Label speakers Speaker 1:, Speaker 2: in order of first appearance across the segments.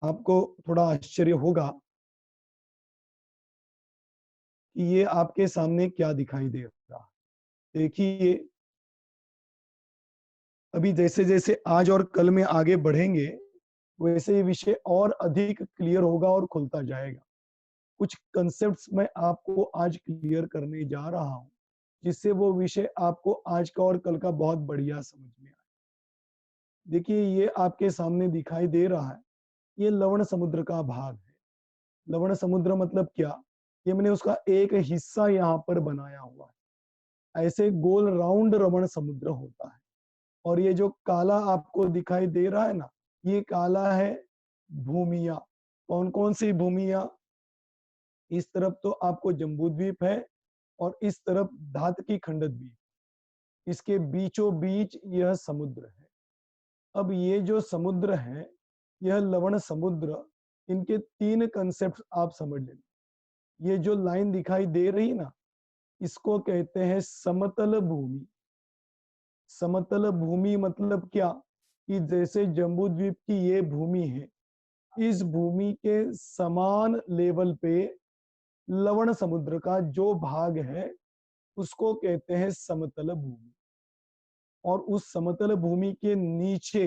Speaker 1: आपको थोड़ा आश्चर्य होगा कि ये आपके सामने क्या दिखाई दे रहा है। देखिए, अभी जैसे जैसे आज और कल में आगे बढ़ेंगे, वैसे ये विषय और अधिक क्लियर होगा और खुलता जाएगा। कुछ कंसेप्ट्स मैं आपको आज क्लियर करने जा रहा हूँ, जिससे वो विषय आपको आज का और कल का बहुत बढ़िया समझ में आए। देखिए, ये आपके सामने दिखाई दे रहा है, ये लवण समुद्र का भाग है। लवण समुद्र मतलब क्या? ये मैंने उसका एक हिस्सा यहाँ पर बनाया हुआ है। ऐसे गोल राउंड लवण समुद्र होता है। और ये जो काला आपको दिखाई दे रहा है ना, ये काला है भूमिया। कौन कौन सी भूमिया? इस तरफ तो आपको जम्बू द्वीप है और इस तरफ धात की खंड द्वीप। इसके बीचों बीच यह समुद्र है। अब ये जो समुद्र है, यह लवण समुद्र, इनके तीन कंसेप्ट आप समझ लेना। ये जो लाइन दिखाई दे रही ना, इसको कहते हैं समतल भूमि। समतल भूमि मतलब क्या? कि जैसे जम्बू द्वीप की ये भूमि है, इस भूमि के समान लेवल पे लवण समुद्र का जो भाग है, उसको कहते हैं समतल भूमि। और उस समतल भूमि के नीचे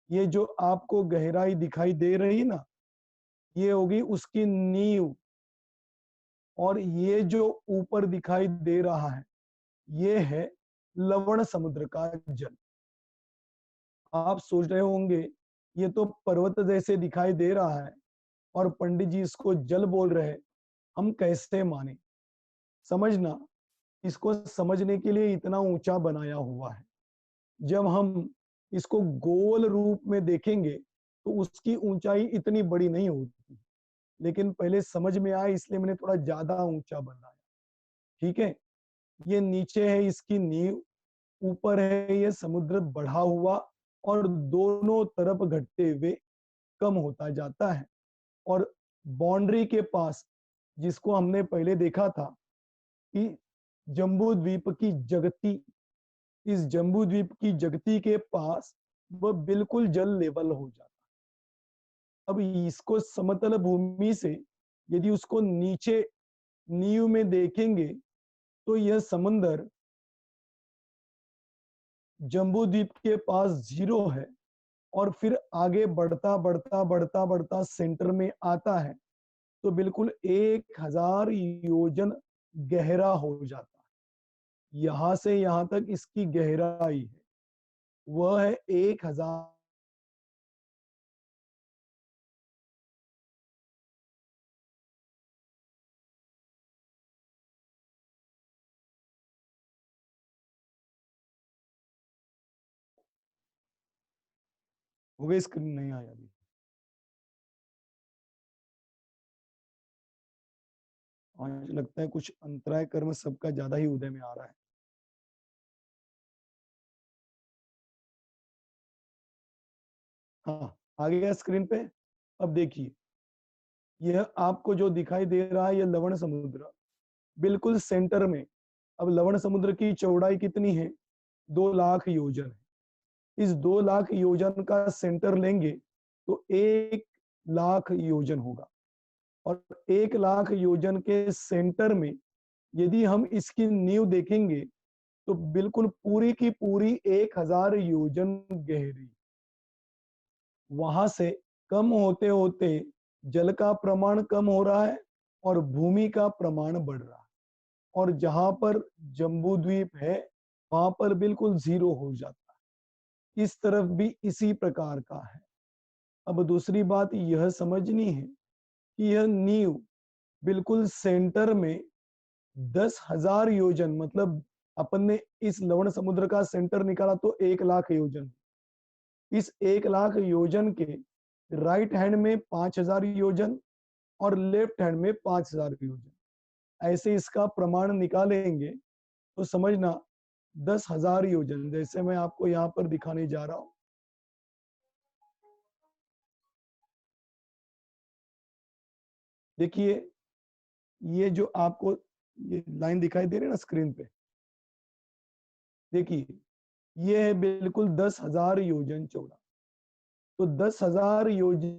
Speaker 1: ये जो आपको गहराई दिखाई दे रही ना, ये होगी उसकी नींव। और ये जो ऊपर दिखाई दे रहा है, ये है लवण समुद्र का जल। आप सोच रहे होंगे, ये तो पर्वत जैसे दिखाई दे रहा है और पंडित जी इसको जल बोल रहे हैं, हम कैसे माने? समझना, इसको समझने के लिए इतना ऊंचा बनाया हुआ है। जब हम इसको गोल रूप में देखेंगे तो उसकी ऊंचाई इतनी बड़ी नहीं होती, लेकिन पहले समझ में आए इसलिए मैंने थोड़ा ज्यादा ऊंचा बनाया। ठीक है, ये नीचे है इसकी नींव, ऊपर है ये समुद्र बढ़ा हुआ और दोनों तरफ घटते हुए कम होता जाता है। और बाउंड्री के पास, जिसको हमने पहले देखा था कि जम्बू द्वीप की जगती, इस जम्बू द्वीप की जगती के पास वह बिल्कुल जल लेवल हो जाता है। अब इसको समतल भूमि से यदि उसको नीचे नींव में देखेंगे तो यह समंदर जम्बू द्वीप के पास जीरो है और फिर आगे बढ़ता बढ़ता बढ़ता बढ़ता सेंटर में आता है तो बिल्कुल 1000 योजन गहरा हो जाता है। यहां से यहां तक इसकी गहराई है, वह है 1000। हो गई? स्क्रीन नहीं आया अभी? आज लगता है कुछ अंतराय कर्म सबका ज्यादा ही उदय में आ रहा है। हाँ, आ गया स्क्रीन पे। अब देखिए, यह आपको जो दिखाई दे रहा है, यह लवण समुद्र बिल्कुल सेंटर में। अब लवण समुद्र की चौड़ाई कितनी है? 2 लाख योजन है। इस 2 लाख योजन का सेंटर लेंगे तो 1 लाख योजन होगा। और 1 लाख योजन के सेंटर में यदि हम इसकी नींव देखेंगे तो बिल्कुल पूरी की पूरी 1000 योजन गहरी। वहां से कम होते होते जल का प्रमाण कम हो रहा है और भूमि का प्रमाण बढ़ रहा है। और जहां पर जम्बू द्वीप है, वहां पर बिल्कुल जीरो हो जाता है। इस तरफ भी इसी प्रकार का है। अब दूसरी बात यह समझनी है कि यह नींव बिल्कुल सेंटर में 10,000 योजन, मतलब अपन ने इस लवण समुद्र का सेंटर निकाला तो 1 लाख योजन। इस 1 लाख योजन के राइट हैंड में 5,000 योजन और लेफ्ट हैंड में 5,000 योजन। ऐसे इसका प्रमाण निकालेंगे तो समझना 10,000 योजन, जैसे मैं आपको यहाँ पर दिखाने जा रहा हूँ। देखिए, ये जो आपको ये लाइन दिखाई दे रही है ना स्क्रीन पे, देखिए ये है बिल्कुल 10,000 योजन चौड़ा। तो 10,000 योजन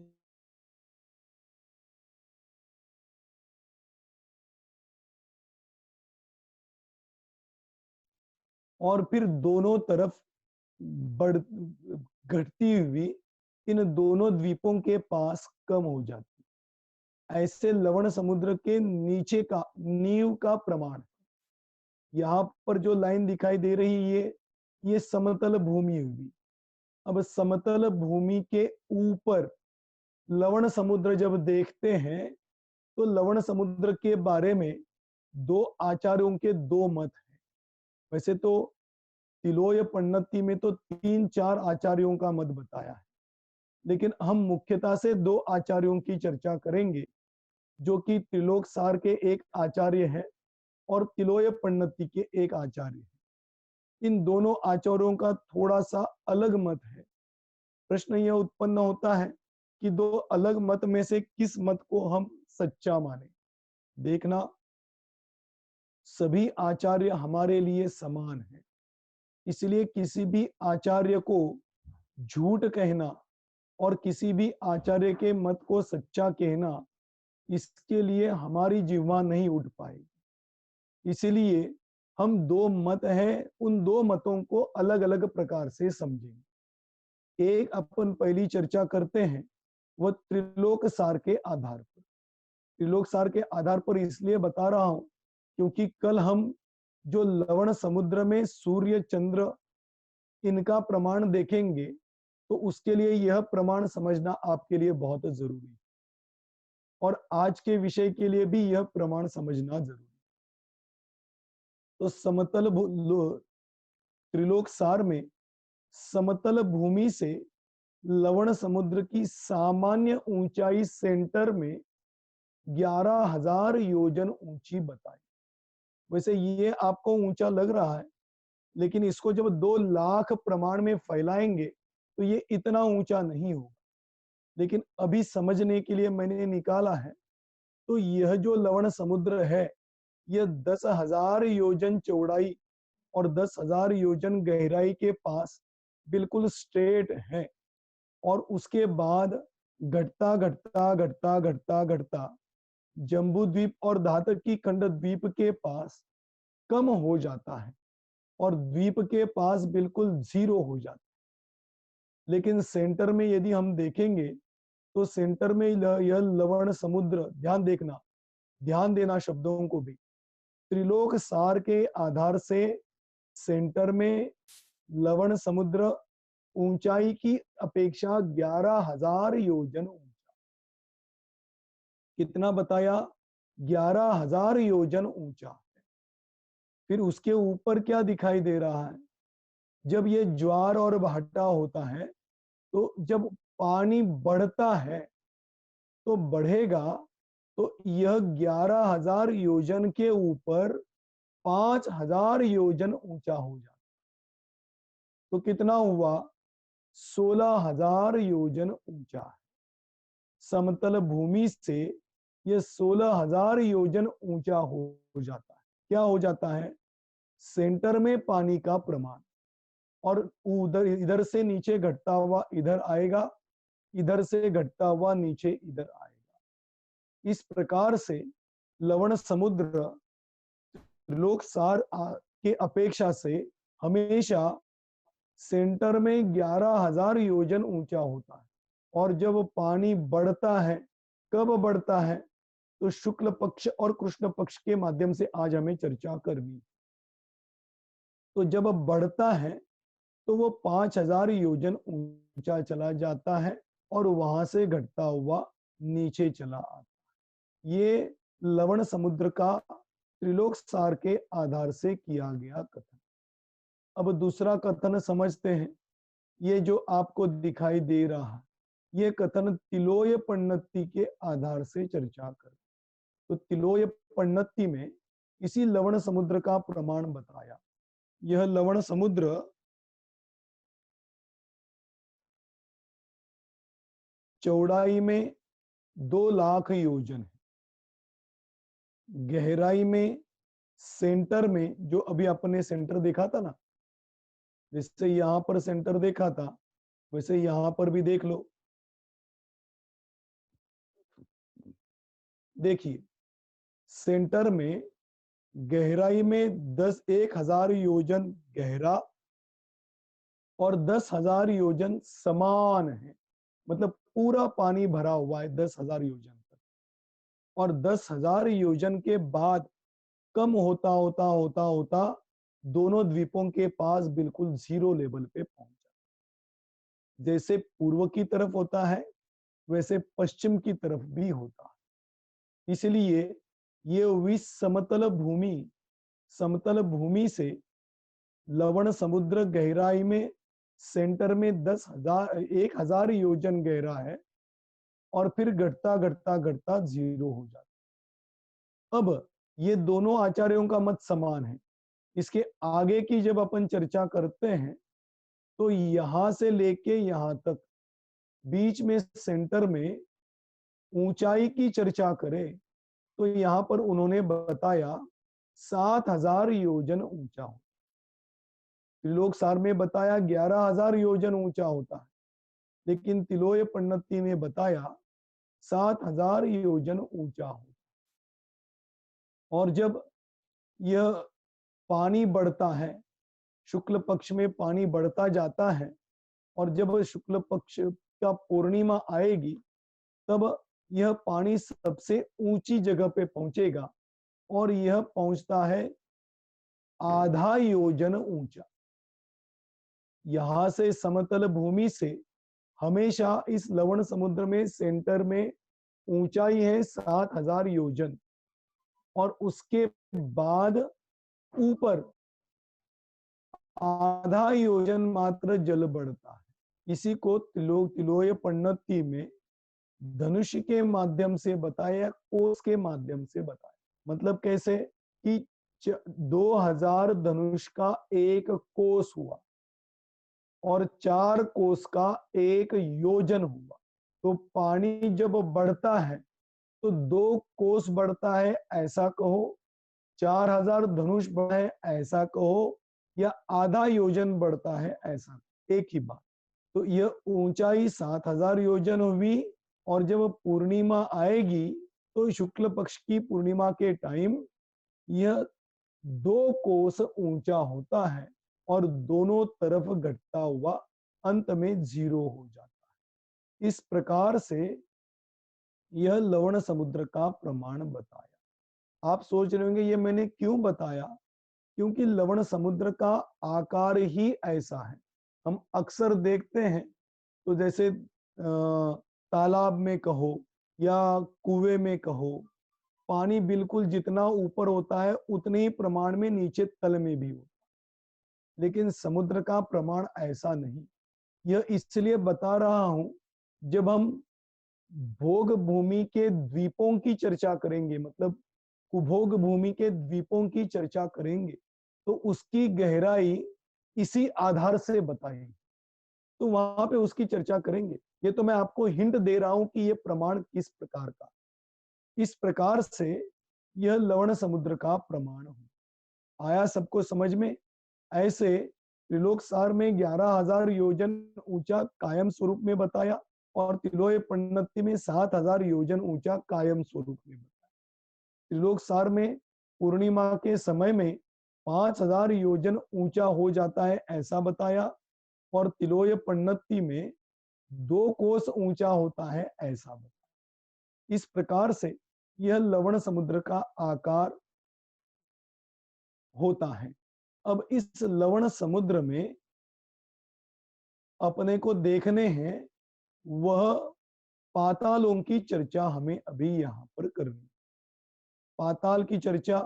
Speaker 1: और फिर दोनों तरफ बढ़ घटती हुई इन दोनों द्वीपों के पास कम हो जाती। ऐसे लवण समुद्र के नीचे का नींव का प्रमाण। यहाँ पर जो लाइन दिखाई दे रही है ये समतल भूमि हुई। अब समतल भूमि के ऊपर लवण समुद्र जब देखते हैं तो लवण समुद्र के बारे में दो आचार्यों के दो मत हैं। वैसे तो तिलोय पन्नति में तो 3-4 आचार्यों का मत बताया है, लेकिन हम मुख्यतः से दो आचार्यों की चर्चा करेंगे, जो कि त्रिलोक सार के एक आचार्य है और तिलोय पन्नति के एक आचार्य है। इन दोनों आचार्यों का थोड़ा सा अलग मत है। प्रश्न यह उत्पन्न होता है कि दो अलग मत में से किस मत को हम सच्चा माने। देखना, सभी आचार्य हमारे लिए समान है, इसलिए किसी भी आचार्य को झूठ कहना और किसी भी आचार्य के मत को सच्चा कहना, इसके लिए हमारी जिह्वा नहीं उठ पाएगी। इसलिए हम दो मत हैं, उन दो मतों को अलग अलग प्रकार से समझेंगे। एक अपन पहली चर्चा करते हैं वह त्रिलोक सार के आधार पर। त्रिलोक सार के आधार पर इसलिए बता रहा हूं क्योंकि कल हम जो लवण समुद्र में सूर्य चंद्र इनका प्रमाण देखेंगे तो उसके लिए यह प्रमाण समझना आपके लिए बहुत जरूरी है और आज के विषय के लिए भी यह प्रमाण समझना जरूरी है। तो त्रिलोक सार में समतल भूमि से लवण समुद्र की सामान्य ऊंचाई सेंटर में 11,000 योजन ऊंची बताई। वैसे ये आपको ऊंचा लग रहा है, लेकिन इसको जब 2 लाख प्रमाण में फैलाएंगे तो ये इतना ऊंचा नहीं होगा। लेकिन अभी समझने के लिए मैंने निकाला है, तो यह जो लवण समुद्र है यह 10,000 योजन चौड़ाई और 10,000 योजन गहराई के पास बिल्कुल स्ट्रेट है और उसके बाद घटता घटता घटता घटता घटता जम्बू द्वीप और धातकी खंड द्वीप के पास कम हो जाता है और द्वीप के पास बिल्कुल जीरो हो जाता है। लेकिन सेंटर में यदि हम देखेंगे तो सेंटर में यह लवण समुद्र, ध्यान देना शब्दों को भी, त्रिलोक सार के आधार से सेंटर में लवण समुद्र ऊंचाई की अपेक्षा 11,000 योजन ऊंचा। कितना बताया? 11,000 योजन ऊंचा। फिर उसके ऊपर क्या दिखाई दे रहा है? जब ये ज्वार और भाटा होता है तो जब पानी बढ़ता है तो बढ़ेगा तो यह 11,000 योजन के ऊपर 5,000 योजन ऊंचा हो जाता। तो कितना हुआ? 16,000 योजन ऊंचा है। समतल भूमि से यह 16,000 योजन ऊंचा हो जाता है। क्या हो जाता है? सेंटर में पानी का प्रमाण और उधर इधर से नीचे घटता हुआ इधर आएगा, इधर से घटता हुआ नीचे इधर आएगा। इस प्रकार से लवण समुद्र त्रिलोक सार के अपेक्षा से हमेशा सेंटर में 11,000 योजन ऊंचा होता है और जब पानी बढ़ता है, कब बढ़ता है? तो शुक्ल पक्ष और कृष्ण पक्ष के माध्यम से आज हमें चर्चा करनी। तो जब बढ़ता है तो वो 5,000 योजन ऊंचा चला जाता है और वहां से घटता हुआ नीचे चला आता है। ये लवण समुद्र का त्रिलोक सार के आधार से किया गया कथन। अब दूसरा कथन समझते हैं। ये जो आपको दिखाई दे रहा है ये कथन तिलोय पन्नति के आधार से चर्चा कर। तो तिलोय पन्नति में इसी लवण समुद्र का प्रमाण बताया। यह लवण समुद्र चौड़ाई में 2 लाख योजन है, गहराई में सेंटर में जो अभी अपने सेंटर देखा था ना, जैसे यहां पर सेंटर देखा था वैसे यहां पर भी देख लो। देखिए सेंटर में गहराई में 10,000 योजन गहरा और 10,000 योजन समान है। मतलब पूरा पानी भरा हुआ है 10,000 योजन तक, और 10,000 योजन के बाद कम होता होता होता होता दोनों द्वीपों के पास बिल्कुल जीरो लेवल पे पहुंचा। जैसे पूर्व की तरफ होता है वैसे पश्चिम की तरफ भी होता है। इसलिए ये समतल भूमि से लवण समुद्र गहराई में सेंटर में 1,000 योजन गहरा है और फिर घटता घटता घटता जीरो हो जाता। अब ये दोनों आचार्यों का मत समान है। इसके आगे की जब अपन चर्चा करते हैं तो यहां से लेके यहां तक बीच में सेंटर में ऊंचाई की चर्चा करें तो यहां पर उन्होंने बताया 7,000 योजन ऊंचा हो। त्रिलोक सार में बताया 11,000 योजन ऊंचा होता है, लेकिन तिलोय पन्नति में बताया 7,000 योजन ऊंचा हो। और जब यह पानी बढ़ता है, शुक्ल पक्ष में पानी बढ़ता जाता है, और जब शुक्ल पक्ष का पूर्णिमा आएगी तब यह पानी सबसे ऊंची जगह पे पहुंचेगा और यह पहुंचता है आधा योजन ऊंचा। यहां से समतल भूमि से हमेशा इस लवण समुद्र में सेंटर में ऊंचाई है 7,000 योजन, और उसके बाद ऊपर आधा योजन मात्र जल बढ़ता है। इसी को तिलोय पन्नति में धनुष के माध्यम से बताया, कोस के माध्यम से बताया। मतलब कैसे कि 2,000 धनुष का एक कोस हुआ और 4 कोस का एक योजन हुआ। तो पानी जब बढ़ता है तो 2 कोस बढ़ता है ऐसा कहो, 4,000 धनुष बढ़ा है ऐसा कहो, या आधा योजन बढ़ता है ऐसा, एक ही बात। तो यह ऊंचाई 7,000 योजन हुई, और जब पूर्णिमा आएगी तो शुक्ल पक्ष की पूर्णिमा के टाइम यह 2 कोस ऊंचा होता है और दोनों तरफ घटता हुआ अंत में जीरो हो जाता है। इस प्रकार से यह लवण समुद्र का प्रमाण बताया। आप सोच रहे होंगे ये मैंने क्यों बताया? क्योंकि लवण समुद्र का आकार ही ऐसा है। हम अक्सर देखते हैं तो जैसे तालाब में कहो या कुएं में कहो, पानी बिल्कुल जितना ऊपर होता है उतने ही प्रमाण में नीचे तल में भी होता है, लेकिन समुद्र का प्रमाण ऐसा नहीं। यह इसलिए बता रहा हूं, जब हम भोग भूमि के द्वीपों की चर्चा करेंगे, मतलब कुभोग भूमि के द्वीपों की चर्चा करेंगे, तो उसकी गहराई इसी आधार से बताएंगे, तो वहां पे उसकी चर्चा करेंगे। ये तो मैं आपको हिंट दे रहा हूं कि ये प्रमाण किस प्रकार का। इस प्रकार से यह लवण समुद्र का प्रमाण हो आया सबको समझ में। ऐसे त्रिलोक सार में 11,000 योजन ऊंचा कायम स्वरूप में बताया, और तिलोय पन्नति में 7,000 योजन ऊंचा कायम स्वरूप में बताया। त्रिलोक सार में पूर्णिमा के समय में 5,000 योजन ऊंचा हो जाता है ऐसा बताया, और तिलोय पन्नति में 2 कोस ऊंचा होता है ऐसा बताया। इस प्रकार से यह लवण समुद्र का आकार होता है। अब इस लवण समुद्र में अपने को देखने हैं वह पातालों की चर्चा हमें अभी यहां पर करनी। पाताल की चर्चा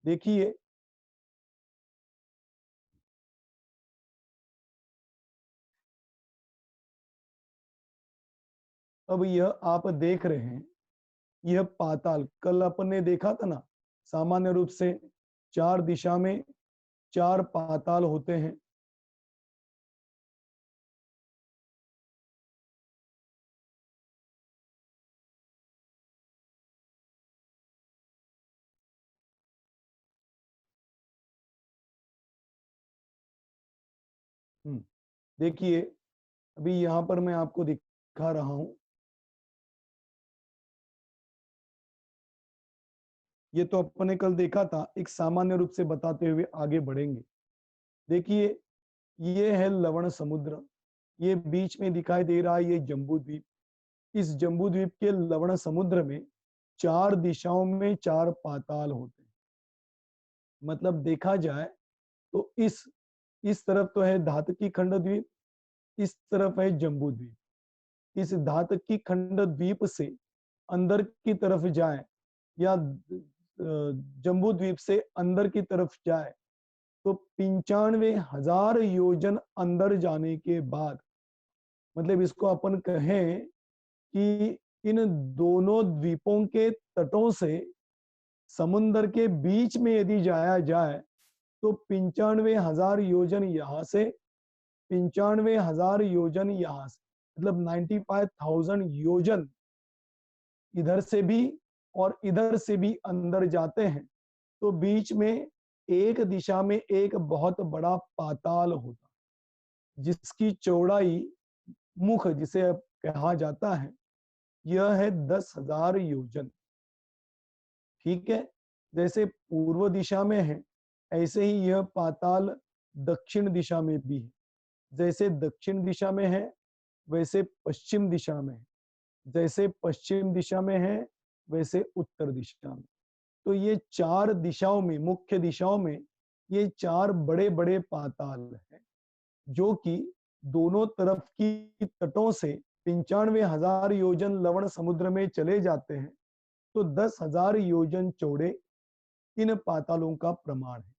Speaker 1: देखिए, अब यह आप देख रहे हैं, यह पाताल कल अपन ने देखा था ना, सामान्य रूप से 4 दिशा में 4 पाताल होते हैं। देखिए, अभी यहां पर मैं आपको दिखा रहा हूं, ये तो अपने कल देखा था, एक सामान्य रूप से बताते हुए आगे बढ़ेंगे। देखिए, ये है लवण समुद्र, ये बीच में दिखाई दे रहा है ये जम्बू द्वीप। इस जम्बू द्वीप के लवण समुद्र में 4 दिशाओं में 4 पाताल होते हैं। मतलब देखा जाए तो इस तरफ तो है धातकी खंड द्वीप, इस तरफ है जम्बू द्वीप। इस धातकी खंड द्वीप से अंदर की तरफ जाए या जम्बू द्वीप से अंदर की तरफ जाए तो 95,000 योजन अंदर जाने के बाद, मतलब इसको अपन कहें कि इन दोनों द्वीपों के तटों से समुन्दर के बीच में यदि जाया जाए तो 95,000 योजन यहाँ से, 95,000 योजन यहाँ से, मतलब 95,000 योजन इधर से भी और इधर से भी अंदर जाते हैं तो बीच में एक दिशा में एक बहुत बड़ा पाताल होता है जिसकी चौड़ाई, मुख जिसे कहा जाता है, यह है 10,000 योजन। ठीक है, जैसे पूर्व दिशा में है ऐसे ही यह पाताल दक्षिण दिशा में भी है। जैसे दक्षिण दिशा में है वैसे पश्चिम दिशा में है, जैसे पश्चिम दिशा में है वैसे उत्तर दिशा में। तो ये 4 दिशाओं में, मुख्य दिशाओं में ये 4 बड़े बड़े पाताल हैं जो कि दोनों तरफ की तटों से 95,000 योजन लवण समुद्र में चले जाते हैं। तो 10,000 योजन चौड़े इन पातालों का प्रमाण है।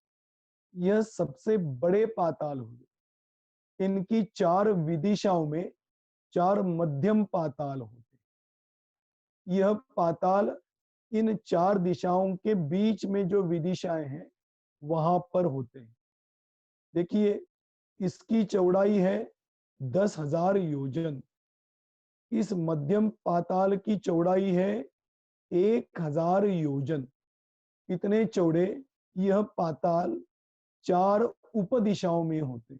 Speaker 1: यह सबसे बड़े पाताल हुए। इनकी 4 विदिशाओं में 4 मध्यम पाताल होते। यह पाताल इन 4 दिशाओं के बीच में जो विदिशाएं हैं वहां पर होते हैं। देखिए, इसकी चौड़ाई है 10,000 योजन। इस मध्यम पाताल की चौड़ाई है 1,000 योजन। इतने चौड़े यह पाताल 4 उपदिशाओं में होते।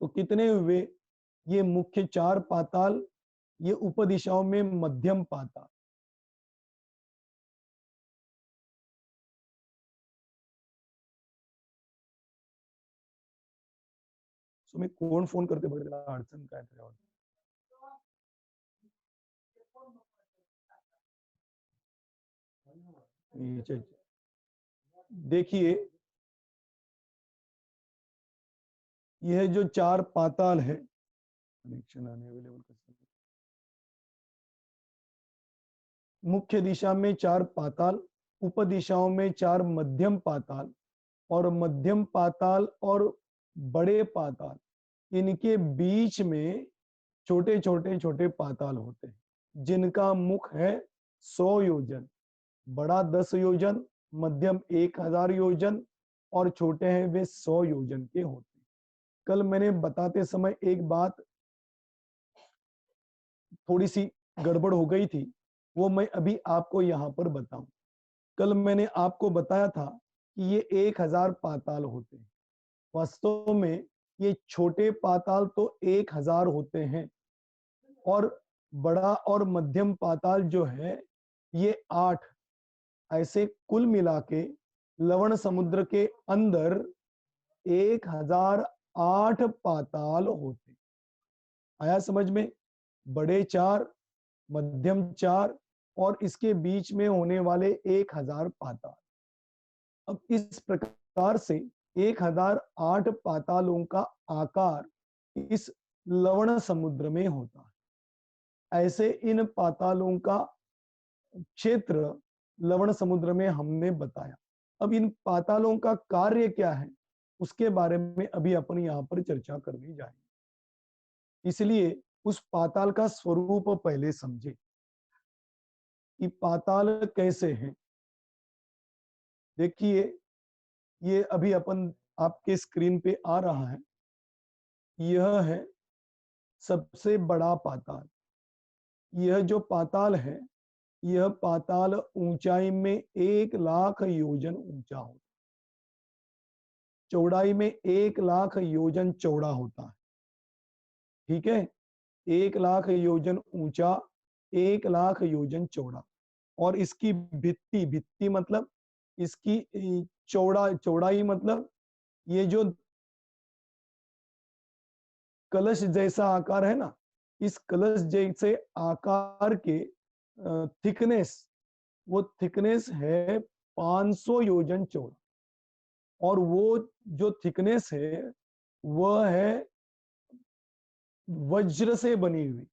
Speaker 1: तो कितने हुए ये मुख्य 4 पाताल, ये उपदिशाओं में मध्यम पाताल। तुम्हें कौन फोन करते बघ अडचण काय त्याच्यावर? देखिए, यह जो 4 पाताल है, कनेक्शन अनअवेलेबल, मुख्य दिशा में 4 पाताल, उपदिशाओं में 4 मध्यम पाताल और मध्यम पाताल और बड़े पाताल, इनके बीच में छोटे छोटे छोटे पाताल होते हैं जिनका मुख है 100 योजन, बड़ा 10 योजन, मध्यम 1,000 योजन और छोटे हैं वे 100 योजन के होते हैं। कल मैंने बताते समय एक बात थोड़ी सी गड़बड़ हो गई थी, वो मैं अभी आपको यहाँ पर बताऊं। कल मैंने आपको बताया था कि ये 1,000 पाताल होते हैं। वास्तव में ये छोटे पाताल तो 1,000 होते हैं और बड़ा और मध्यम पाताल जो है ये 8। ऐसे कुल मिला के लवण समुद्र के अंदर 1,008 पाताल होते। आया समझ में? बड़े 4, मध्यम 4 और इसके बीच में होने वाले 1,000 पाताल। अब इस प्रकार से 1,008 पातालों का आकार इस लवण समुद्र में होता है। ऐसे इन पातालों का क्षेत्र लवण समुद्र में हमने बताया। अब इन पातालों का कार्य क्या है उसके बारे में अभी अपन यहाँ पर चर्चा करने जाएंगे। इसलिए उस पाताल का स्वरूप पहले समझे कि पाताल कैसे हैं। देखिए, ये अभी अपन आपके स्क्रीन पे आ रहा है, यह है सबसे बड़ा पाताल। यह जो पाताल है, यह पाताल ऊंचाई में 1,00,000 योजन ऊंचा होता, चौड़ाई में 1,00,000 योजन चौड़ा होता है। ठीक है, 1,00,000 योजन ऊंचा, 1,00,000 योजन चौड़ा और इसकी भित्ति, भित्ति मतलब इसकी चौड़ाई मतलब ये जो कलश जैसा आकार है ना, इस कलश जैसे आकार के थिकनेस, वो थिकनेस है 500 योजन चौड़ा। और वो जो थिकनेस है वह है वज्र से बनी हुई।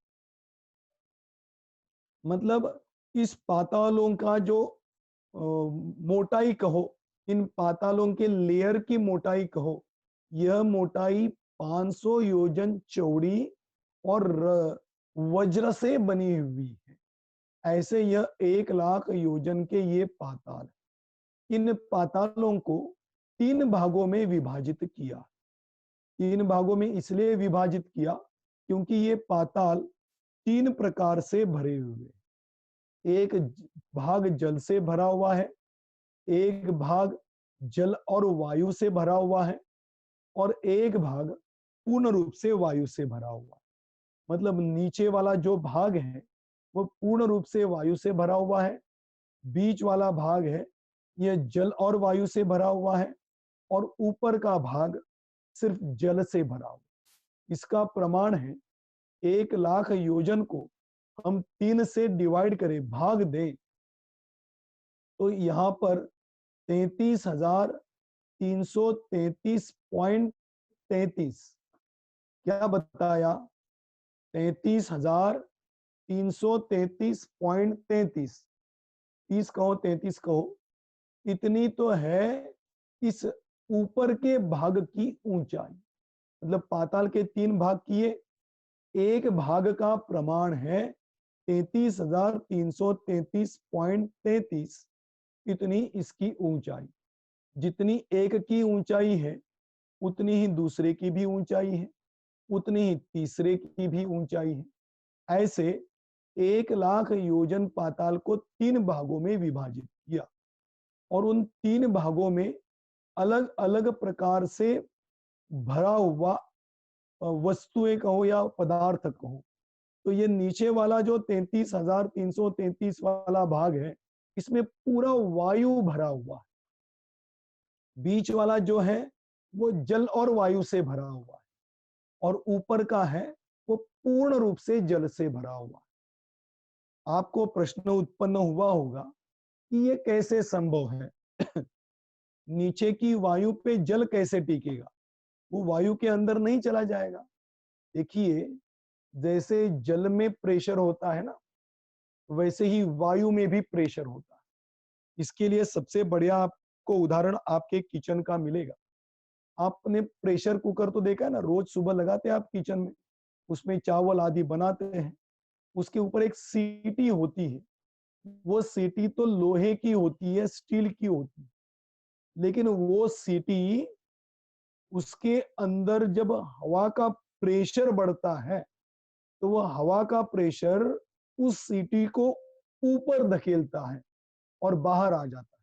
Speaker 1: मतलब इस पातालों का जो मोटाई कहो, इन पातालों के लेयर की मोटाई कहो, यह मोटाई 500 योजन चौड़ी और वज्र से बनी हुई है। ऐसे यह 1 लाख योजन के ये पाताल, इन पातालों को 3 भागों में विभाजित किया। 3 भागों में इसलिए विभाजित किया क्योंकि ये पाताल 3 प्रकार से भरे हुए। एक भाग जल से भरा हुआ है, एक भाग जल और वायु से भरा हुआ है, और एक भाग पूर्ण रूप से वायु से भरा हुआ है। मतलब नीचे वाला जो भाग है वो पूर्ण रूप से वायु से भरा हुआ है, बीच वाला भाग है यह जल और वायु से भरा हुआ है, और ऊपर का भाग सिर्फ जल से भरा हुआ। इसका प्रमाण है 1 लाख योजन को हम 3 से डिवाइड करें, भाग दें, तो यहाँ पर 33,333.33 क्या बताया? 33,333.33, 30 कहो 33 कहो, इतनी तो है इस ऊपर के भाग की ऊंचाई। मतलब पाताल के 3 भाग किए, एक भाग का प्रमाण है 33,333.33, इतनी इसकी ऊंचाई। जितनी एक की ऊंचाई है उतनी ही दूसरे की भी ऊंचाई है, उतनी ही तीसरे की भी ऊंचाई है। ऐसे 1 लाख योजन पाताल को 3 भागों में विभाजित किया, और उन 3 भागों में अलग अलग प्रकार से भरा हुआ वस्तुएं कहो या पदार्थ कहो। तो ये नीचे वाला जो 33,333 वाला भाग है, इसमें पूरा वायु भरा हुआ है। बीच वाला जो है वो जल और वायु से भरा हुआ है, और ऊपर का है वो पूर्ण रूप से जल से भरा हुआ है। आपको प्रश्न उत्पन्न हुआ होगा कि ये कैसे संभव है? नीचे की वायु पे जल कैसे टिकेगा? वो वायु के अंदर नहीं चला जाएगा। देखिए, जैसे जल में प्रेशर होता है ना, वैसे ही वायु में भी प्रेशर होता है। इसके लिए सबसे बढ़िया आपको उदाहरण आपके किचन का मिलेगा। आपने प्रेशर कुकर तो देखा है ना, रोज सुबह लगाते हैं आप किचन में, उसमें चावल आदि बनाते हैं। उसके ऊपर एक सीटी होती है, वो सीटी तो लोहे की होती है, स्टील की होती है, लेकिन वो सीटी, उसके अंदर जब हवा का प्रेशर बढ़ता है तो वह हवा का प्रेशर उस सीटी को ऊपर धकेलता है और बाहर आ जाता है।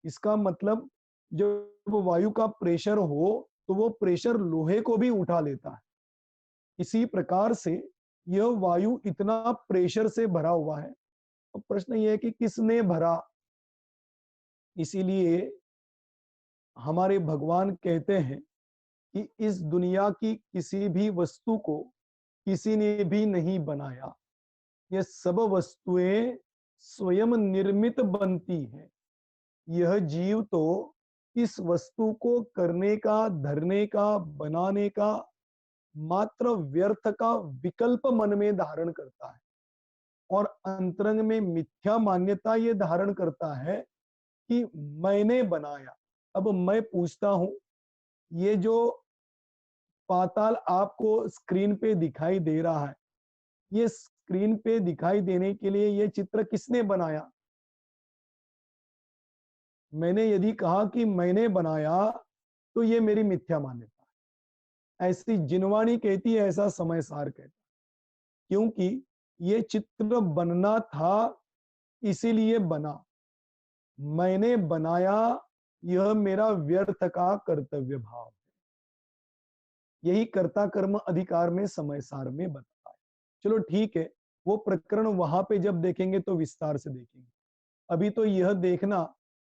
Speaker 1: इसका मतलब जब वायु का प्रेशर हो तो वो प्रेशर लोहे को भी उठा लेता है। इसी प्रकार से यह वायु इतना प्रेशर से भरा हुआ है। तो प्रश्न यह है कि किसने भरा? इसीलिए हमारे भगवान कहते हैं कि इस दुनिया की किसी भी वस्तु को किसी ने भी नहीं बनाया, यह सब वस्तुएं स्वयं निर्मित बनती हैं। यह जीव तो इस वस्तु को करने का, धरने का, बनाने का मात्र व्यर्थ का विकल्प मन में धारण करता है, और अंतरंग में मिथ्या मान्यता ये धारण करता है कि मैंने बनाया। अब मैं पूछता हूं, ये जो पाताल आपको स्क्रीन पे दिखाई दे रहा है, ये स्क्रीन पे दिखाई देने के लिए ये चित्र किसने बनाया? मैंने यदि कहा कि मैंने बनाया तो ये मेरी मिथ्या मान्यता है। ऐसी जिनवाणी कहती है, ऐसा समय सार कहता है, क्योंकि ये चित्र बनना था इसीलिए बना। मैंने बनाया, यह मेरा व्यर्थ का कर्तव्य भाव है। यही कर्ता कर्म अधिकार में समय सार में बताया है। चलो ठीक है, वो प्रकरण वहां पे जब देखेंगे तो विस्तार से देखेंगे। अभी तो यह देखना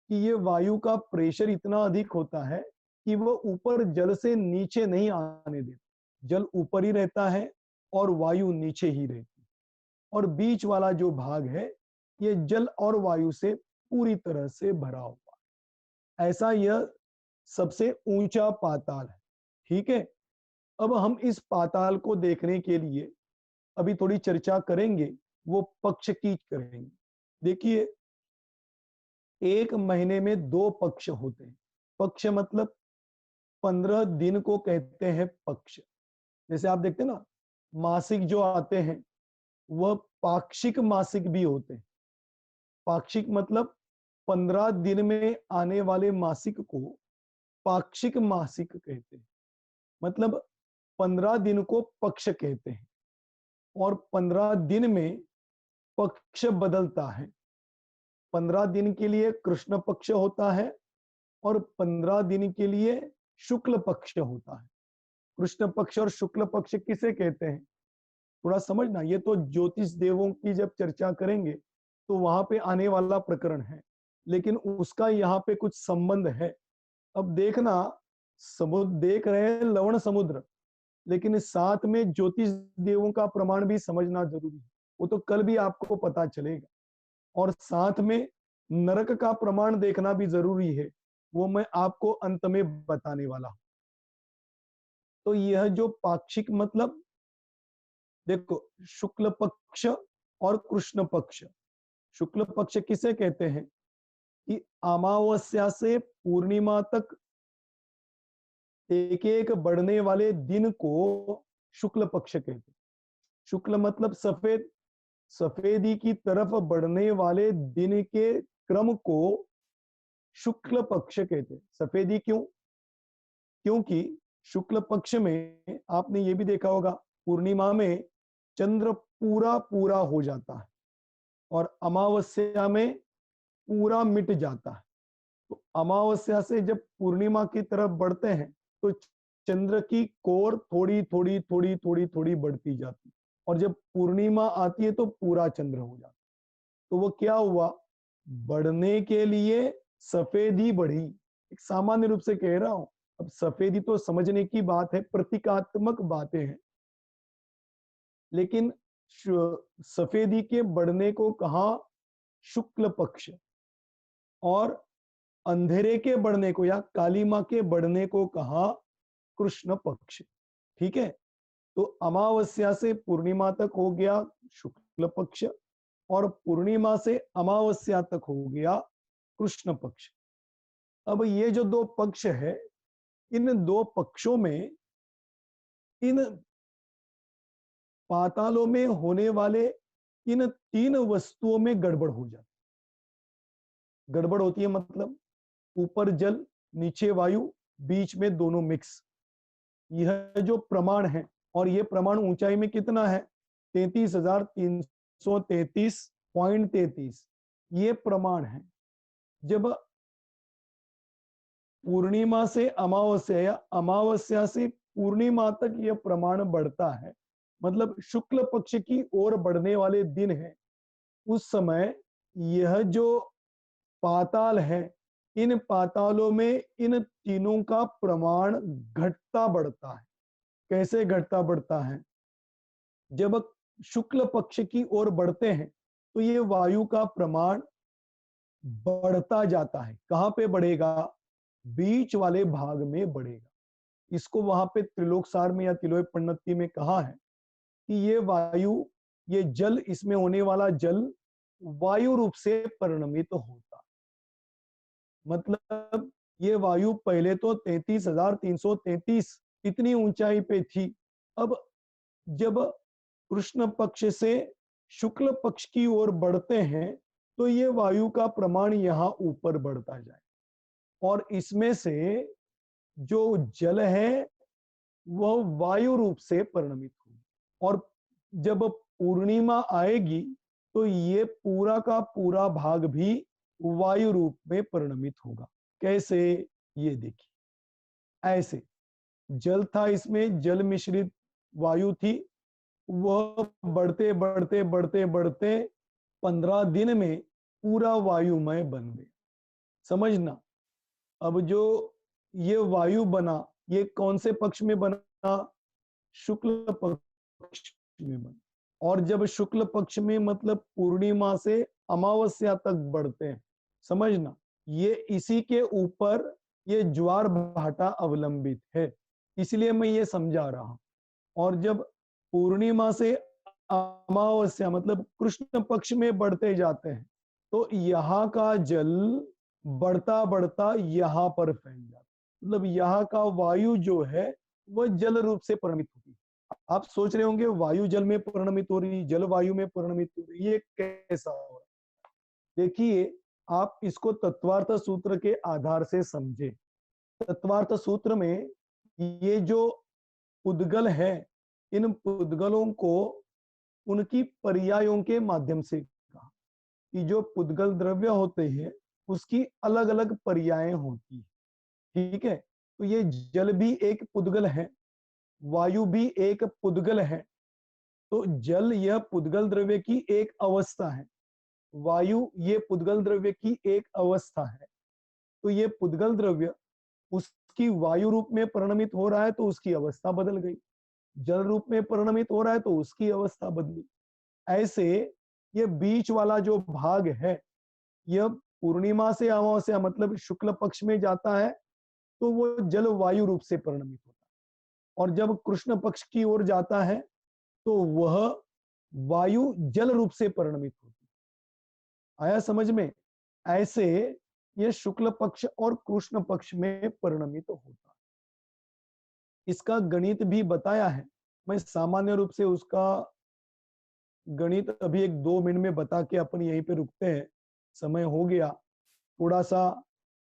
Speaker 1: कि ये वायु का प्रेशर इतना अधिक होता है कि वो ऊपर जल से नीचे नहीं आने देता। जल ऊपर ही रहता है और वायु नीचे ही रहती है, और बीच वाला जो भाग है ये जल और वायु से पूरी तरह से भरा हुआ है। ऐसा यह सबसे ऊंचा पाताल है। ठीक है, अब हम इस पाताल को देखने के लिए अभी थोड़ी चर्चा करेंगे, वो पक्ष की करेंगे। देखिए, एक महीने में 2 पक्ष होते हैं। पक्ष मतलब 15 दिन को कहते हैं पक्ष। जैसे आप देखते हैं ना, मासिक जो आते हैं वह पाक्षिक मासिक भी होते हैं। पाक्षिक मतलब 15 दिन में आने वाले मासिक को पाक्षिक मासिक कहते हैं। मतलब 15 दिन को पक्ष कहते हैं, और 15 दिन में पक्ष बदलता है। 15 दिन के लिए कृष्ण पक्ष होता है और 15 दिन के लिए शुक्ल पक्ष होता है। कृष्ण पक्ष और शुक्ल पक्ष किसे कहते हैं, थोड़ा समझना। ये तो ज्योतिष देवों की जब चर्चा करेंगे तो वहां पे आने वाला प्रकरण है, लेकिन उसका यहाँ पे कुछ संबंध है। अब देखना, समुद्र देख रहे हैं, लवण समुद्र, लेकिन साथ में ज्योतिष देवों का प्रमाण भी समझना जरूरी है। वो तो कल भी आपको पता चलेगा। और साथ में नरक का प्रमाण देखना भी जरूरी है, वो मैं आपको अंत में बताने वाला हूं। तो यह जो पाक्षिक मतलब, देखो, शुक्ल पक्ष और कृष्ण पक्ष। शुक्ल पक्ष किसे कहते हैं कि अमावस्या से पूर्णिमा तक एक एक बढ़ने वाले दिन को शुक्ल पक्ष कहते हैं। शुक्ल मतलब सफेद, सफेदी की तरफ बढ़ने वाले दिन के क्रम को शुक्ल पक्ष कहते हैं। सफेदी क्यों? क्योंकि शुक्ल पक्ष में आपने ये भी देखा होगा, पूर्णिमा में चंद्र पूरा पूरा हो जाता है और अमावस्या में पूरा मिट जाता है। तो अमावस्या से जब पूर्णिमा की तरफ बढ़ते हैं तो चंद्र की कोर थोड़ी थोड़ी थोड़ी थोड़ी थोड़ी बढ़ती जाती है, और जब पूर्णिमा आती है तो पूरा चंद्र हो जाता है। तो वो क्या हुआ, बढ़ने के लिए सफेदी बढ़ी। एक सामान्य रूप से कह रहा हूं, अब सफेदी तो समझने की बात है, प्रतीकात्मक बातें हैं, लेकिन सफेदी के बढ़ने को कहा शुक्ल पक्ष, और अंधेरे के बढ़ने को या कालीमा के बढ़ने को कहा कृष्ण पक्ष। ठीक है, तो अमावस्या से पूर्णिमा तक हो गया शुक्ल पक्ष, और पूर्णिमा से अमावस्या तक हो गया कृष्ण पक्ष। अब ये जो 2 पक्ष है, इन 2 पक्षों में इन पातालों में होने वाले इन 3 वस्तुओं में गड़बड़ हो जाती। गड़बड़ होती है मतलब ऊपर जल, नीचे वायु, बीच में दोनों मिक्स। यह जो प्रमाण है, और यह प्रमाण ऊंचाई में कितना है, 33,333.33, ये प्रमाण है। जब पूर्णिमा से अमावस्या या अमावस्या से पूर्णिमा तक यह प्रमाण बढ़ता है, मतलब शुक्ल पक्ष की ओर बढ़ने वाले दिन है, उस समय यह जो पाताल है, इन पातालों में इन तीनों का प्रमाण घटता बढ़ता है। कैसे घटता बढ़ता है, जब शुक्ल पक्ष की ओर बढ़ते हैं तो ये वायु का प्रमाण बढ़ता जाता है। कहां पे बढ़ेगा, बीच वाले भाग में बढ़ेगा। इसको वहां पे त्रिलोक सार में या तिलोक पन्नति में कहा है कि ये वायु, ये जल, इसमें होने वाला जल वायु रूप से परिणमित होता। मतलब ये वायु पहले तो 33,333 इतनी ऊंचाई पे थी। अब जब कृष्ण पक्ष से शुक्ल पक्ष की ओर बढ़ते हैं तो ये वायु का प्रमाण यहां ऊपर बढ़ता जाए, और इसमें से जो जल है वह वायु रूप से परिणमित होगी, और जब पूर्णिमा आएगी तो ये पूरा का पूरा भाग भी वायु रूप में परिणमित होगा। कैसे, ये देखिए, ऐसे जल था, इसमें जल मिश्रित वायु थी, वह बढ़ते बढ़ते बढ़ते बढ़ते 15 दिन में पूरा वायुमय बन गया। समझना, अब जो ये वायु बना, ये कौन से पक्ष में बना? शुक्ल पक्ष में बना। और जब शुक्ल पक्ष में मतलब पूर्णिमा से अमावस्या तक बढ़ते हैं, समझना, ये इसी के ऊपर ये ज्वार भाटा अवलंबित है, इसलिए मैं ये समझा रहा हूं। और जब पूर्णिमा से अमावस्या मतलब कृष्ण पक्ष में बढ़ते जाते हैं, तो यहाँ का जल बढ़ता बढ़ता यहाँ पर फैल जाता है। मतलब यहाँ का वायु जो है वह जल रूप से परिणमित होती है। आप सोच रहे होंगे वायु जल में परिणमित हो रही, जल वायु में परिणमित हो रही, ये कैसा हो रहा है? देखिए, आप इसको तत्वार्थ सूत्र के आधार से समझे। तत्वार्थ सूत्र में ये जो पुद्गल है, इन पुद्गलों को उनकी पर्यायों के माध्यम से कहा कि जो पुद्गल द्रव्य होते हैं उसकी अलग अलग पर्यायें होती है। ठीक है, तो ये जल भी एक पुद्गल है, वायु भी एक पुद्गल है। तो जल यह पुद्गल द्रव्य की एक अवस्था है, वायु ये पुद्गल द्रव्य की एक अवस्था है। तो ये पुद्गल द्रव्य उसकी वायु रूप में परिणमित हो रहा है तो उसकी अवस्था बदल गई, जल रूप में परिणमित हो रहा है तो उसकी अवस्था बदली। ऐसे ये बीच वाला जो भाग है, यह पूर्णिमा से अमावस्या मतलब शुक्ल पक्ष में जाता है तो वो जल वायु रूप से परिणमित होता है, और जब कृष्ण पक्ष की ओर जाता है तो वह वायु जल रूप से परिणमित होती है। आया समझ में? ऐसे ये शुक्ल पक्ष और कृष्ण पक्ष में परिणमित होता है। इसका गणित भी बताया है, मैं सामान्य रूप से उसका गणित अभी 1-2 मिनट में बता के अपन यहीं पे रुकते हैं, समय हो गया। थोड़ा सा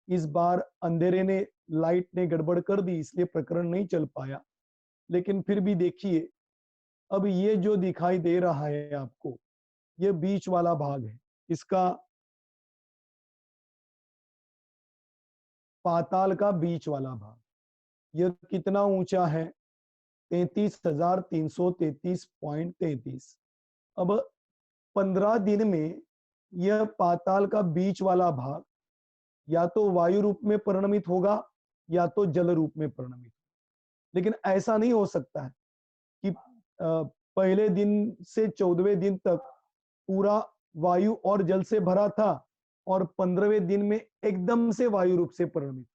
Speaker 1: इस बार अंधेरे ने, लाइट ने गड़बड़ कर दी, इसलिए प्रकरण नहीं चल पाया। लेकिन फिर भी देखिए, अब ये जो दिखाई दे रहा है आपको, ये बीच वाला भाग है, इसका पाताल का बीच वाला भाग। यह कितना ऊंचा है? 33,333.33। अब 15 दिन में यह पाताल का बीच वाला भाग या तो वायु रूप में परिणमित होगा या तो जल रूप में परिणमित। लेकिन ऐसा नहीं हो सकता है कि पहले दिन से 14वें दिन तक पूरा वायु और जल से भरा था और 15वें दिन में एकदम से वायु रूप से परिणमित,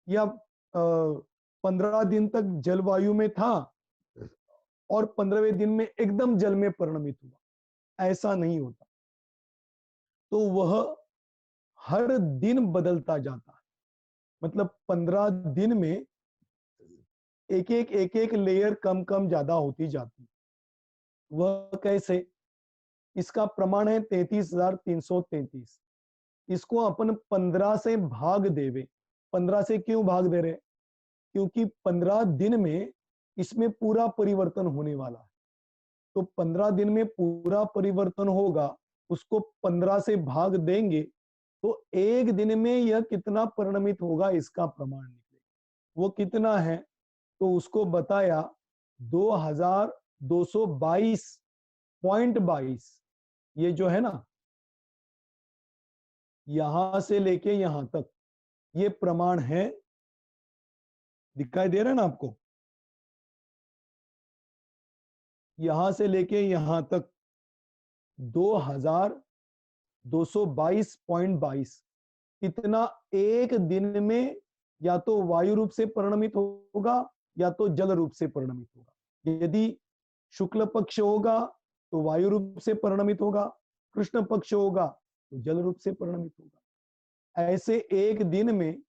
Speaker 1: या 15 दिन तक जलवायु में था और 15वें दिन में एकदम जल में परिणमित हुआ, ऐसा नहीं होता। तो वह हर दिन बदलता जाता है, मतलब 15 दिन में एक एक लेयर कम कम ज्यादा होती जाती। वह कैसे? इसका प्रमाण है 33,333। इसको अपन 15 से भाग देवे। 15 से क्यों भाग दे रहे? क्योंकि 15 दिन में इसमें पूरा परिवर्तन होने वाला है। तो 15 दिन में पूरा परिवर्तन होगा, उसको 15 से भाग देंगे तो एक दिन में यह कितना परिणमित होगा इसका प्रमाण निकलेगा। वो कितना है? तो उसको बताया 2222.22। ये जो है ना, यहां से लेके यहां तक ये प्रमाण है। दिखाई दे रहा है ना आपको? यहां से लेके यहां तक 2222.22 इतना एक दिन में या तो वायु रूप से परिणमित होगा या तो जल रूप से परिणमित होगा। यदि शुक्ल पक्ष होगा तो वायु रूप से परिणमित होगा, कृष्ण पक्ष होगा तो जल रूप से परिणमित होगा। ऐसे एक दिन में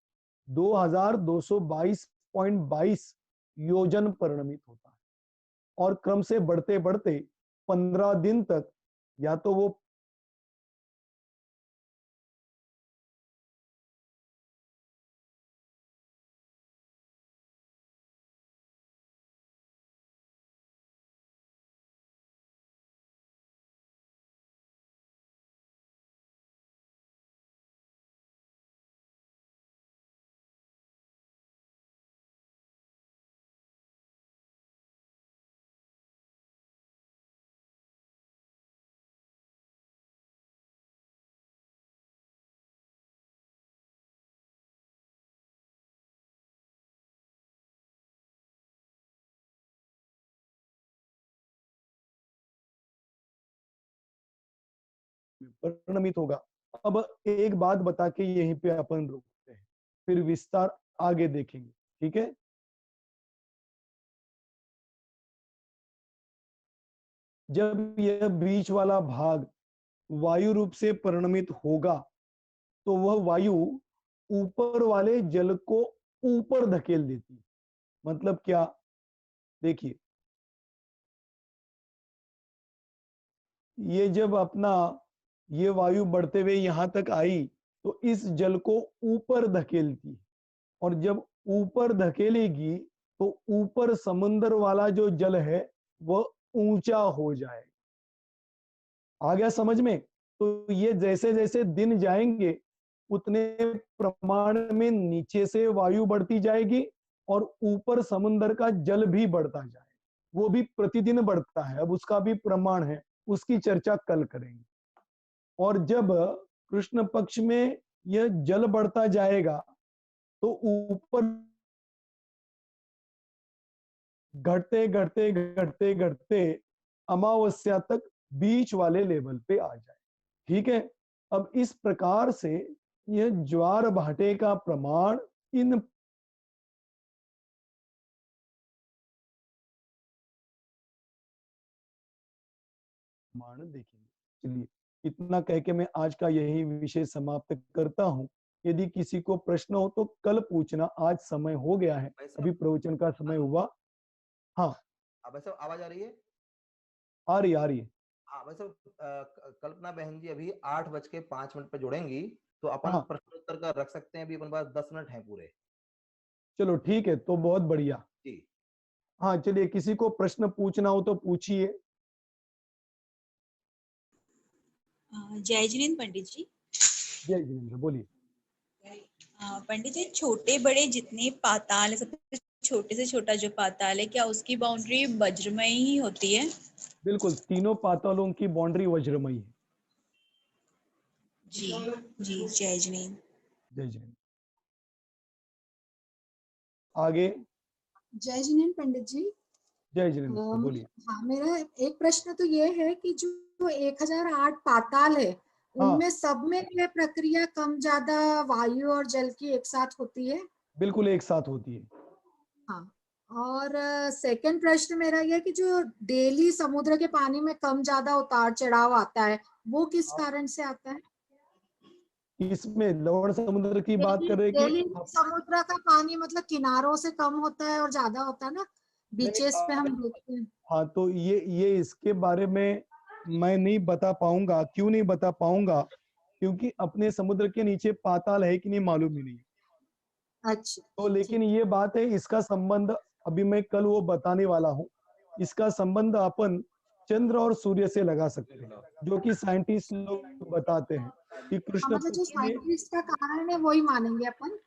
Speaker 1: 2222.22 योजन परिणमित होता है, और क्रम से बढ़ते बढ़ते 15 दिन तक या तो वो परिणमित होगा। अब एक बात बता के यहीं पे अपन रुकते हैं, फिर विस्तार आगे देखेंगे, ठीक है। जब यह बीच वाला भाग वायु रूप से परिणमित होगा तो वह वायु ऊपर वाले जल को ऊपर धकेल देती है। मतलब क्या, देखिए, ये जब अपना ये वायु बढ़ते हुए यहां तक आई तो इस जल को ऊपर धकेलती, और जब ऊपर धकेलेगी तो ऊपर समुद्र वाला जो जल है वह ऊंचा हो जाए। आ गया समझ में? तो ये जैसे जैसे दिन जाएंगे उतने प्रमाण में नीचे से वायु बढ़ती जाएगी और ऊपर समुद्र का जल भी बढ़ता जाए, वो भी प्रतिदिन बढ़ता है। अब उसका भी प्रमाण है, उसकी चर्चा कल करेंगे। और जब कृष्ण पक्ष में यह जल बढ़ता जाएगा तो ऊपर घटते घटते घटते घटते अमावस्या तक बीच वाले लेवल पे आ जाए, ठीक है। अब इस प्रकार से यह ज्वार भाटे का प्रमाण इन प्रमाण देखेंगे। चलिए, इतना कह के मैं आज का यही विषय समाप्त करता हूँ। यदि किसी को प्रश्न हो तो कल पूछना, आज समय हो गया है, अभी प्रवचन का समय हुआ। हाँ,
Speaker 2: अब ऐसा आवाज आ रही है?
Speaker 1: आ रही आ रही है।
Speaker 2: हाँ वैसे कल्पना बहन जी अभी 8:05 पे जुड़ेंगी, तो अपन
Speaker 1: हाँ,
Speaker 2: प्रश्नोत्तर का रख सकते हैं। अभी अपन पास 10 मिनट हैं पूरे।
Speaker 1: चलो ठीक है, तो बहुत बढ़िया।
Speaker 2: जी।
Speaker 1: हाँ, चलिए, किसी को प्रश्न पूछना हो तो पूछिए।
Speaker 3: जय जिनेन्द्र पंडित जी।
Speaker 1: जय जिनेन्द्र, बोलिए।
Speaker 3: पंडित जी, छोटे बड़े जितने पाताल है, सबसे छोटे से छोटा जो पाताल है, क्या उसकी बाउंड्री वज्रमयी ही होती है?
Speaker 1: बिल्कुल, तीनों पातालों की बाउंड्री वज्रमयी है।
Speaker 3: जी जी, जय जिनेन्द्र।
Speaker 1: जय जिनेन्द्र। आगे।
Speaker 4: जय जिनेन्द्र पंडित जी।
Speaker 1: जय जिनेन्द्र, बोलिए।
Speaker 4: हाँ, मेरा एक प्रश्न तो ये है कि जो 1008 पाताल है,
Speaker 1: हाँ,
Speaker 4: उनमें सब में ये प्रक्रिया कम ज्यादा वायु और जल की एक साथ होती है?
Speaker 1: बिल्कुल एक साथ होती है।
Speaker 4: हाँ। और सेकंड प्रश्न मेरा ये कि जो डेली समुद्र के पानी में कम ज्यादा उतार चढ़ाव आता है, वो किस कारण से आता है?
Speaker 1: इसमें लवण समुद्र की बात कर रहे हैं
Speaker 4: डेली
Speaker 1: कि
Speaker 4: समुद्र का पानी मतलब किनारों से कम होता है और ज्यादा होता है ना, बीचेस पे हम देखते हैं।
Speaker 1: हाँ, तो ये इसके बारे में मैं नहीं बता पाऊंगा। क्यों नहीं बता पाऊंगा? क्योंकि अपने समुद्र के नीचे पाताल है कि नहीं मालूम ही नहीं।
Speaker 4: अच्छा,
Speaker 1: तो लेकिन ये बात है, इसका संबंध अभी मैं कल वो बताने वाला हूँ। इसका संबंध अपन चंद्र और सूर्य से लगा सकते हैं, जो कि साइंटिस्ट लोग बताते हैं कि कृष्ण
Speaker 4: मतलब जो
Speaker 1: पक्ष में।
Speaker 4: साइंटिस्ट का कारण है वही मानेंगे अपन?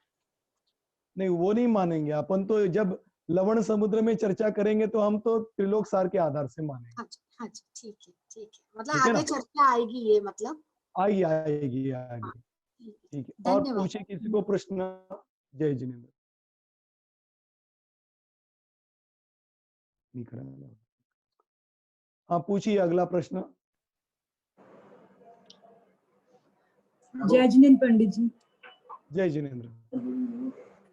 Speaker 1: नहीं, वो नहीं मानेंगे अपन। तो जब लवण समुद्र में चर्चा करेंगे तो हम तो त्रिलोक सार के आधार से मानेंगे।
Speaker 4: हाँ जी, हाँ जी, ठीक है, ठीक है। मतलब
Speaker 1: ठीक है
Speaker 4: आगे
Speaker 1: ना?
Speaker 4: चर्चा आएगी ये, मतलब।
Speaker 1: आएगी आएगी
Speaker 4: हाँ,
Speaker 1: आएगी।
Speaker 4: ठीक है।
Speaker 1: ठीक है, और
Speaker 4: धन्यवाद।
Speaker 1: पूछे किसी को प्रश्न। जय जिनेन्द्र। नहीं करा ना। हाँ, पूछिए अगला प्रश्न।
Speaker 5: जय जिनेन्द्र पंडित जी।
Speaker 1: जय जिनेन्द्र।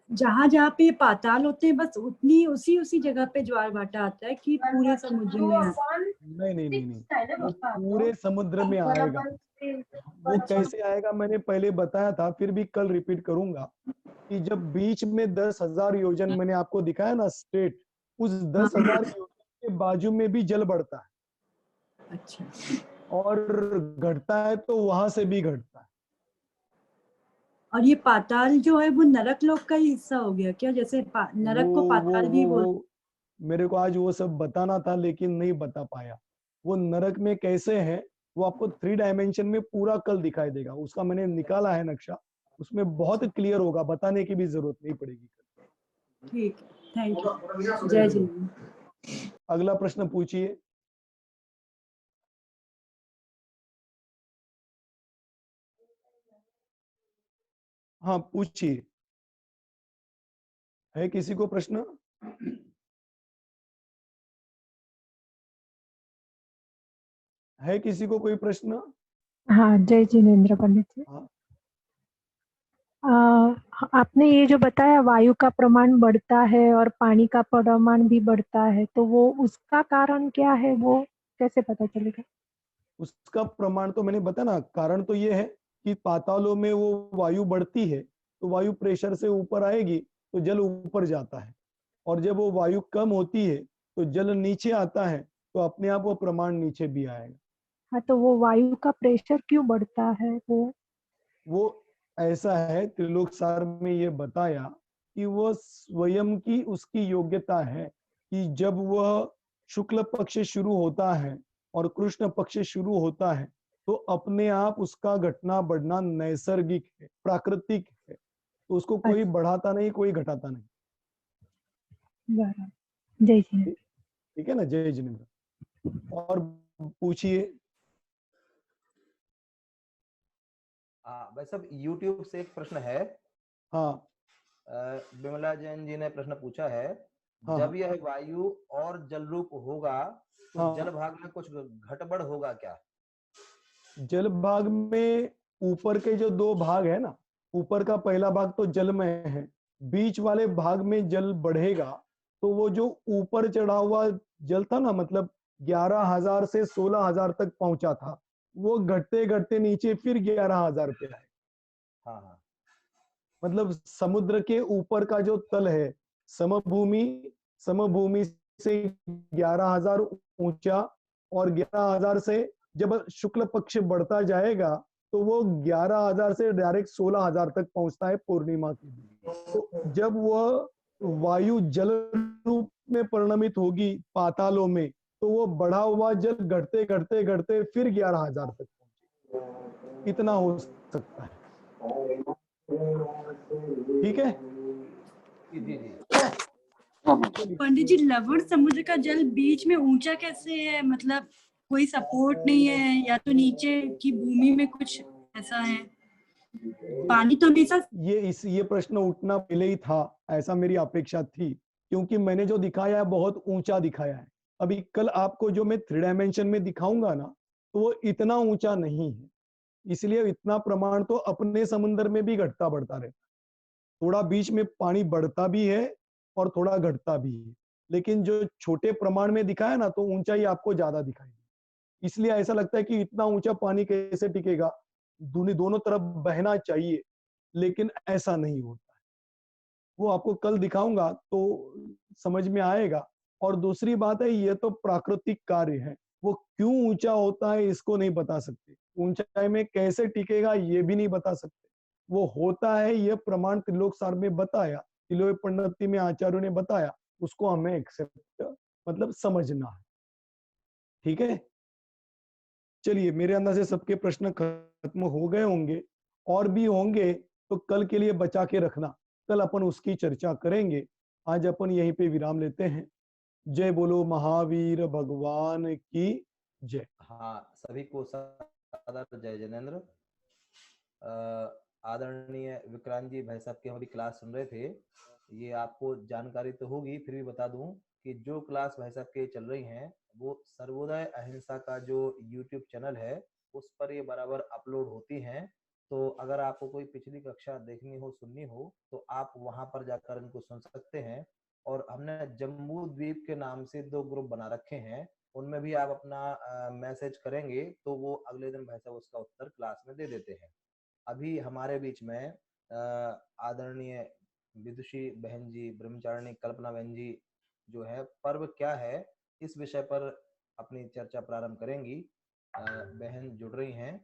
Speaker 5: जहाँ जहाँ पे पाताल होते हैं, बस उसी उसी जगह पे ज्वार भाटा आता है कि पूरे समुद्र में आता है?
Speaker 1: नहीं नहीं नहीं नहीं, वो पूरे समुद्र में आएगा। वो कैसे आएगा मैंने पहले बताया था, फिर भी कल रिपीट करूंगा कि जब बीच में 10,000 योजन मैंने आपको दिखाया ना स्ट्रेट, उस 10,000 योजन के बाजू में भी जल बढ़ता है।
Speaker 5: अच्छा।
Speaker 1: और घटता है तो वहां से भी घटता है।
Speaker 5: और ये पाताल जो है वो नरक लोक का ही हिस्सा हो गया क्या? जैसे नरक को पाताल भी
Speaker 1: वो मेरे को आज वो सब बताना था लेकिन नहीं बता पाया। वो नरक में कैसे है वो आपको 3 डायमेंशन में पूरा कल दिखाई देगा। उसका मैंने निकाला है नक्शा, उसमें बहुत क्लियर होगा, बताने की भी जरूरत नहीं पड़ेगी।
Speaker 5: ठीक है, थैंक यू। जय जिनेन्द्र।
Speaker 1: अगला प्रश्न पूछिए। हाँ, पूछिए। है किसी को प्रश्न? है किसी को कोई प्रश्न?
Speaker 6: हाँ, जय जिनेन्द्र पंडित जी।
Speaker 1: हाँ
Speaker 6: आपने ये जो बताया वायु का प्रमाण बढ़ता है और पानी का प्रमाण भी बढ़ता है, तो वो उसका कारण क्या है, वो कैसे पता चलेगा?
Speaker 1: उसका प्रमाण तो मैंने बताया ना, कारण तो ये है कि पातालों में वो वायु बढ़ती है तो वायु प्रेशर से ऊपर आएगी तो जल ऊपर जाता है, और जब वो वायु कम होती है तो जल नीचे आता है तो अपने आप वो प्रमाण नीचे भी आएगा।
Speaker 6: हाँ, तो वो वायु का प्रेशर क्यों बढ़ता है
Speaker 1: वो ऐसा है, त्रिलोक सार में ये बताया कि वो स्वयं की उसकी योग्यता है कि जब वह शुक्ल पक्ष शुरू होता है और कृष्ण पक्ष शुरू होता है तो अपने आप उसका घटना बढ़ना नैसर्गिक है, प्राकृतिक है, तो उसको कोई बढ़ाता नहीं, कोई घटाता नहीं।
Speaker 6: बराबर। जय जिनेन्द्र।
Speaker 1: ठीक है ना, जय जिनेन्द्र। और पूछिए।
Speaker 2: भाई साहब YouTube से एक प्रश्न है।
Speaker 1: हाँ
Speaker 2: विमला जैन जी ने प्रश्न पूछा है,
Speaker 1: हाँ
Speaker 2: जब यह वायु और जल रूप होगा तो
Speaker 1: हाँ।
Speaker 2: जल भाग में कुछ घटबड़ होगा क्या?
Speaker 1: जल भाग में ऊपर के जो दो भाग है ना, ऊपर का पहला भाग तो जलमय है, बीच वाले भाग में जल बढ़ेगा तो वो जो ऊपर चढ़ा हुआ जल था ना, मतलब 11,000 से 16,000 तक पहुंचा था, वो घटते घटते नीचे फिर 11,000 पे आए।
Speaker 2: हाँ हाँ।
Speaker 1: मतलब समुद्र के ऊपर का जो तल है, समभूमि, समभूमि से 11,000 ऊंचा, और 11,000 से जब शुक्ल पक्ष बढ़ता जाएगा तो वो 11,000 से डायरेक्ट 16,000 तक पहुंचता है पूर्णिमा के दिन। तो जब वह वायु जल रूप में परिणमित होगी पातालों में तो वो बढ़ा हुआ जल घटते घटते घटते फिर 11,000 तक पहुंचे, इतना हो सकता है। ठीक है
Speaker 2: जी जी जी।
Speaker 5: पंडित जी, लवण समुद्र का जल बीच में ऊंचा कैसे है? मतलब कोई सपोर्ट नहीं है, या तो नीचे की भूमि में कुछ ऐसा है? पानी तो हमेशा
Speaker 1: ये प्रश्न उठना पहले ही था, ऐसा मेरी अपेक्षा थी, क्योंकि मैंने जो दिखाया है बहुत ऊंचा दिखाया है। अभी कल आपको जो मैं 3 डायमेंशन में दिखाऊंगा ना, तो वो इतना ऊंचा नहीं है, इसलिए इतना प्रमाण तो अपने समुद्र में भी घटता बढ़ता रहता है। थोड़ा बीच में पानी बढ़ता भी है और थोड़ा घटता भी है, लेकिन जो छोटे प्रमाण में दिखाया ना तो ऊंचाई आपको ज्यादा दिखाई, इसलिए ऐसा लगता है कि इतना ऊंचा पानी कैसे टिकेगा, दोनों तरफ बहना चाहिए, लेकिन ऐसा नहीं होता है। वो आपको कल दिखाऊंगा तो समझ में आएगा। और दूसरी बात है, ये तो प्राकृतिक कार्य है, वो क्यों ऊंचा होता है इसको नहीं बता सकते, ऊंचाई में कैसे टिकेगा ये भी नहीं बता सकते। वो होता है, ये प्रमाण त्रिलोक सार में बताया, तिलोक पंडिती में आचार्यों ने बताया, उसको हमें एक्सेप्ट मतलब समझना है। ठीक है, चलिए, मेरे अंदर से सबके प्रश्न खत्म हो गए होंगे, और भी होंगे तो कल के लिए बचा के रखना, कल अपन उसकी चर्चा करेंगे। आज अपन यहीं पे विराम लेते हैं। जय बोलो महावीर भगवान की जय।
Speaker 2: हाँ, सभी को सादर जय जिनेन्द्र। आदरणीय विक्रांत जी भाई साहब की हमारी क्लास सुन रहे थे। ये आपको जानकारी तो होगी, फिर भी बता दूं कि जो क्लास भाई साहब के चल रही हैं वो सर्वोदय अहिंसा का जो YouTube चैनल है उस पर ये बराबर अपलोड होती हैं। तो अगर आपको कोई पिछली कक्षा देखनी हो, सुननी हो, तो आप वहां पर जाकर इनको सुन सकते हैं। और हमने जम्बू द्वीप के नाम से 2 ग्रुप बना रखे हैं, उनमें भी आप अपना मैसेज करेंगे तो वो अगले दिन भाई साहब उसका उत्तर क्लास में दे देते हैं। अभी हमारे बीच में आदरणीय विदुषी बहन जी, ब्रह्मचारिणी कल्पना बहन जी जो है पर्व क्या है इस विषय पर अपनी चर्चा प्रारंभ करेंगी। बहन जुड़ रही हैं।